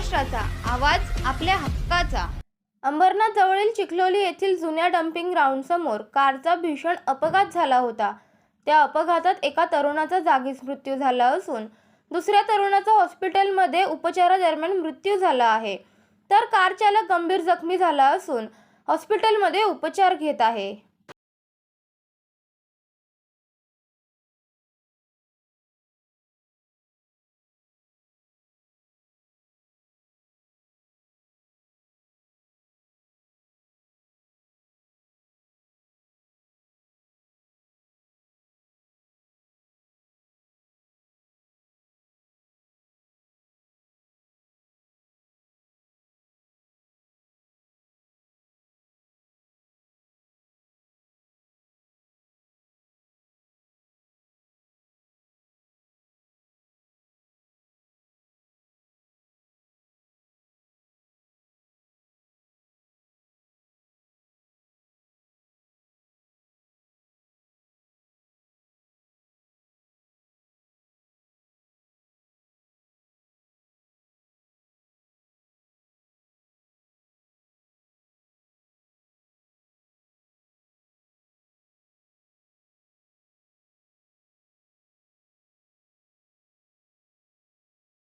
महाराष्ट्राचा आवाज आपल्या हक्काचा। अंबरनाथ जवळील चिखलोली येथील जुन्या डम्पिंग ग्राउंडसमोर कारचा भीषण अपघात झाला होता। त्या अपघातात एका तरुणाचा जागीच मृत्यू झाला असून दुसऱ्या तरुणाचा हॉस्पिटलमध्ये उपचारादरम्यान मृत्यू झाला आहे, तर कार चालक गंभीर जखमी झाला असून हॉस्पिटलमध्ये उपचार घेत आहे।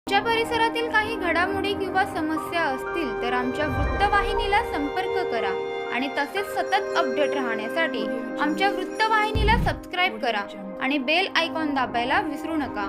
आमच्या परिसरातील काही घडामोडी किंवा समस्या असतील तर आमच्या वृत्तवाहिनीला संपर्क करा आणि तसेच सतत अपडेट राहण्यासाठी आमच्या वृत्तवाहिनीला सबस्क्राइब करा आणि बेल आयकॉन दाबायला विसरू नका।